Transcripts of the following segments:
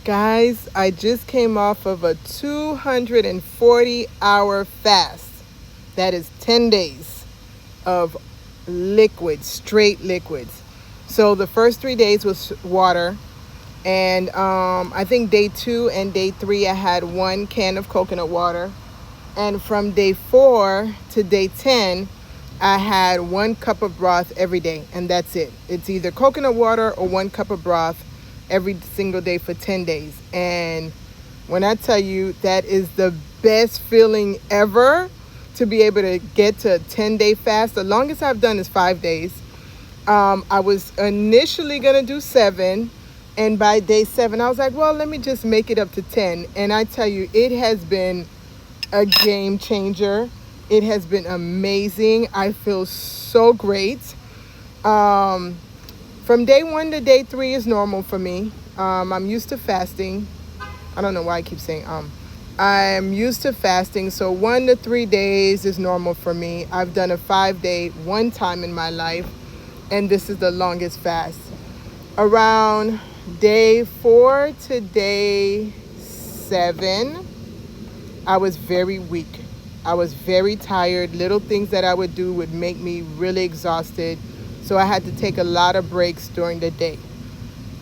Guys, I just came off of a 240-hour fast. That is 10 days of liquids, straight liquids. So the first 3 days was water. And I think day 2 and day 3, I had 1 can of coconut water. And from day 4 to day 10, I had 1 cup of broth every day. And that's it. It's either coconut water or 1 cup of broth every single day for 10 days. And when I tell you, that is the best feeling ever, to be able to get to a 10-day fast. The longest I've done is 5 days. I was initially going to do 7. And by day 7, I was like, well, let me just make it up to 10. And I tell you, it has been a game changer. It has been amazing. I feel so great. From day 1 to day 3 is normal for me. I'm used to fasting. I don't know why I keep saying I'm used to fasting, so 1 to 3 days is normal for me. I've done a 5-day one time in my life, and this is the longest fast. Around day 4 to day 7, I was very weak. I was very tired. Little things that I would do would make me really exhausted. So I had to take a lot of breaks during the day.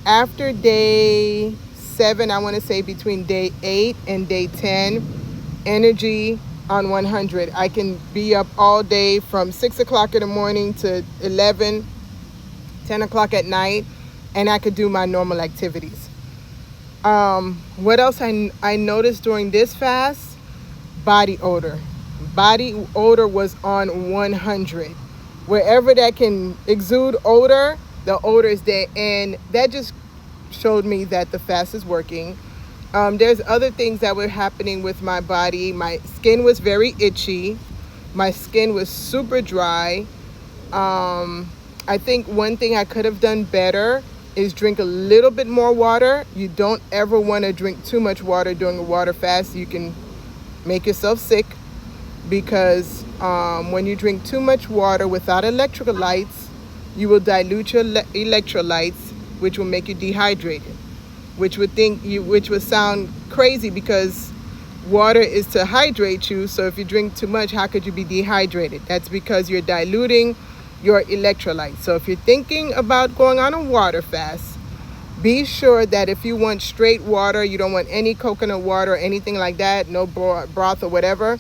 After day 7, I want to say between day 8 and day 10, energy on 100. I can be up all day from 6 o'clock in the morning to 11, 10 o'clock at night, and I could do my normal activities. What else I noticed during this fast? Body odor. Body odor was on 100. Wherever that can exude odor, the odor is there. And that just showed me that the fast is working. There's other things that were happening with my body. My skin was very itchy. My skin was super dry. I think one thing I could have done better is drink a little bit more water. You don't ever want to drink too much water during a water fast. You can make yourself sick, because when you drink too much water without electrolytes, you will dilute your electrolytes, which will make you dehydrated, which would sound crazy, because water is to hydrate you. So if you drink too much, how could you be dehydrated? That's because you're diluting your electrolytes. So if you're thinking about going on a water fast, be sure that if you want straight water, you don't want any coconut water or anything like that, no broth or whatever,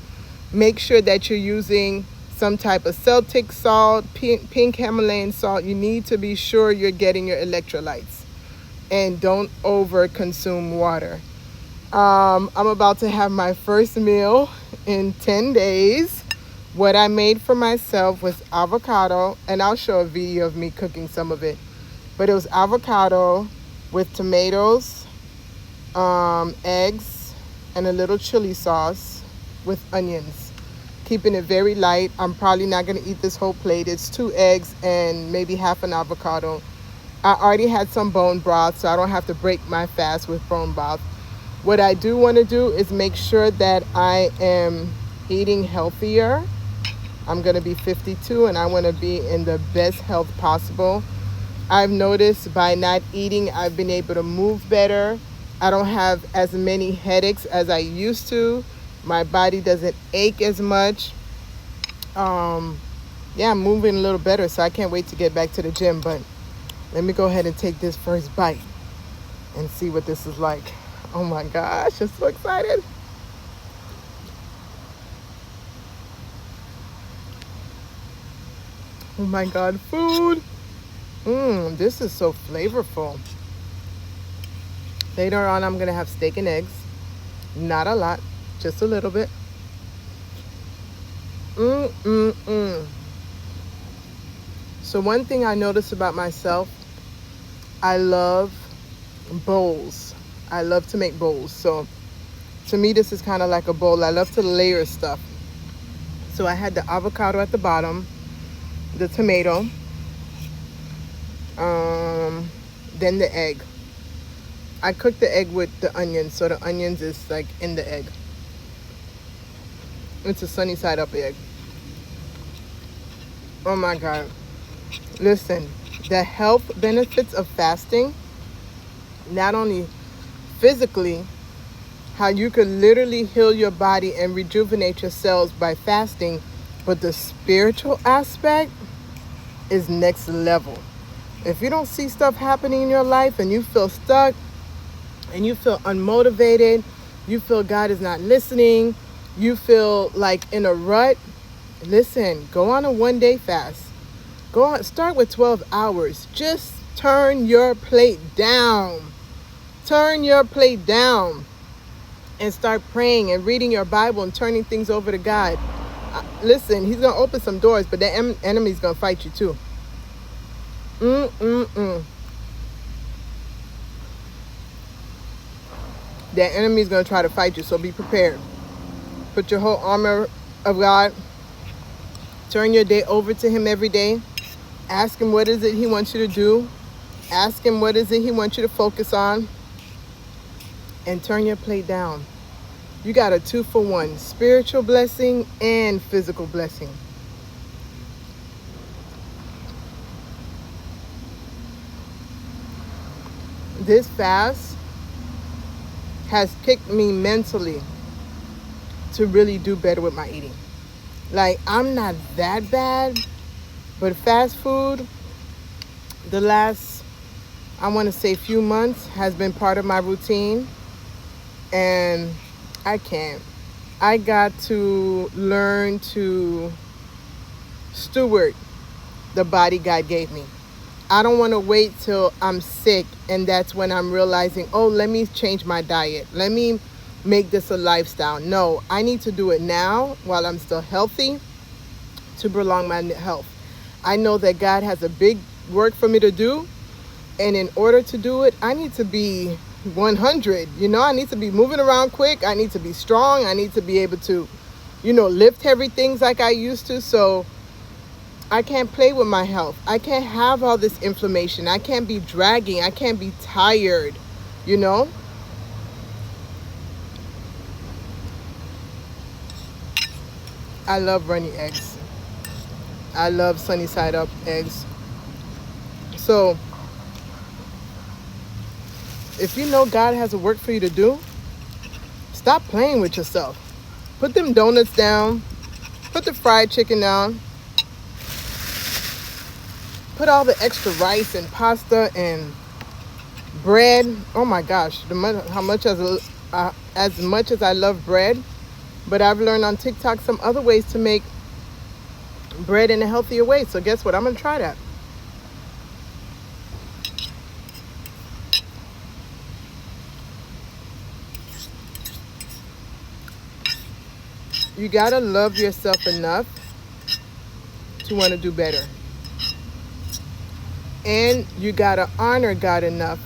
make sure that you're using some type of Celtic salt, pink Himalayan salt. You need to be sure you're getting your electrolytes, and don't over consume water. I'm about to have my first meal in 10 days. What I made for myself was avocado, and I'll show a video of me cooking some of it. But it was avocado with tomatoes, eggs, and a little chili sauce with onions. Keeping it very light. I'm probably not going to eat this whole plate. It's 2 eggs and maybe half an avocado. I already had some bone broth, so I don't have to break my fast with bone broth. What I do want to do is make sure that I am eating healthier. I'm going to be 52, and I want to be in the best health possible. I've noticed by not eating, I've been able to move better. I don't have as many headaches as I used to. My body doesn't ache as much. I'm moving a little better, so I can't wait to get back to the gym. But let me go ahead and take this first bite and see what this is like. Oh my gosh, I'm so excited. Oh my God, food. This is so flavorful. Later on, I'm gonna have steak and eggs. Not a lot, just a little bit. So one thing I noticed about myself, I love bowls. I love to make bowls. So to me, this is kind of like a bowl. I love to layer stuff. So I had the avocado at the bottom, the tomato, then the egg. I cooked the egg with the onions, so the onions is like in the egg. It's a sunny side up egg. Oh my God. Listen, the health benefits of fasting, not only physically, how you could literally heal your body and rejuvenate your cells by fasting. But the spiritual aspect is next level. If you don't see stuff happening in your life and you feel stuck and you feel unmotivated, you feel God is not listening, you feel like in a rut, listen, go on a 1-day fast. Go on, start with 12 hours. Just turn your plate down. Turn your plate down and start praying and reading your Bible and turning things over to God. Listen, he's going to open some doors, but the enemy's going to fight you too. The enemy's going to try to fight you, so be prepared. Put your whole armor of God. Turn your day over to him every day. Ask him what is it he wants you to do. Ask him what is it he wants you to focus on. And turn your plate down. You got a 2-for-1, spiritual blessing and physical blessing. This fast has kicked me mentally to really do better with my eating. Like, I'm not that bad, but fast food, the last, I want to say few months, has been part of my routine. And I can't. I got to learn to steward the body God gave me. I don't want to wait till I'm sick and that's when I'm realizing, oh, let me change my diet. Let me make this a lifestyle. No, I need to do it now while I'm still healthy to prolong my health. I know that God has a big work for me to do. And in order to do it, I need to be 100. I need to be moving around quick. I need to be strong. I need to be able to, lift heavy things like I used to. So I can't play with my health. I can't have all this inflammation. I can't be dragging. I can't be tired, I love runny eggs. I love sunny side up eggs. So if you know God has a work for you to do, stop playing with yourself. Put them donuts down. Put the fried chicken down. Put all the extra rice and pasta and bread. Oh my gosh, as much as I love bread, but I've learned on TikTok some other ways to make bread in a healthier way. So guess what? I'm going to try that. You gotta love yourself enough to want to do better. And you gotta honor God enough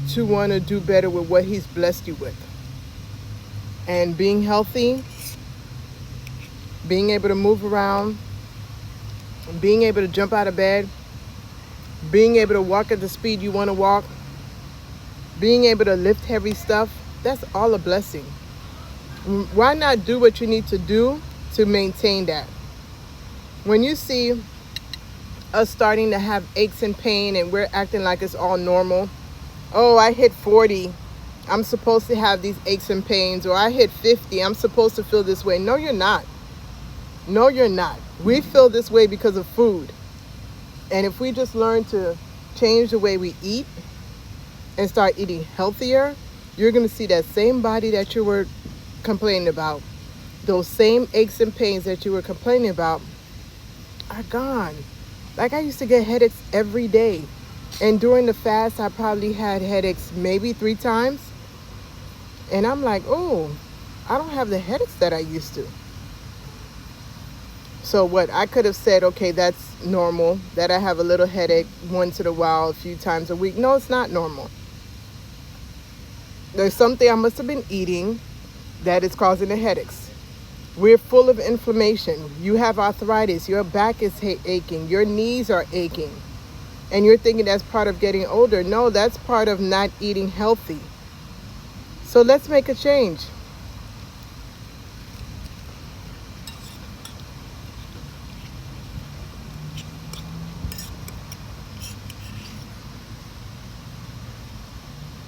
to want to do better with what he's blessed you with. And being healthy, being able to move around, being able to jump out of bed, being able to walk at the speed you want to walk, being able to lift heavy stuff, that's all a blessing. Why not do what you need to do to maintain that? When you see us starting to have aches and pain and we're acting like it's all normal, oh, I hit 40, I'm supposed to have these aches and pains, or I hit 50, I'm supposed to feel this way. No, you're not. No, you're not. We feel this way because of food. And if we just learn to change the way we eat and start eating healthier, you're going to see that same body that you were complaining about, those same aches and pains that you were complaining about are gone. Like, I used to get headaches every day. And during the fast, I probably had headaches maybe 3 times. And I'm like, oh, I don't have the headaches that I used to. So what? I could have said, okay, that's normal, that I have a little headache once in a while, a few times a week. No, it's not normal. There's something I must have been eating that is causing the headaches. We're full of inflammation. You have arthritis. Your back is aching. Your knees are aching. And you're thinking that's part of getting older. No, that's part of not eating healthy. So let's make a change.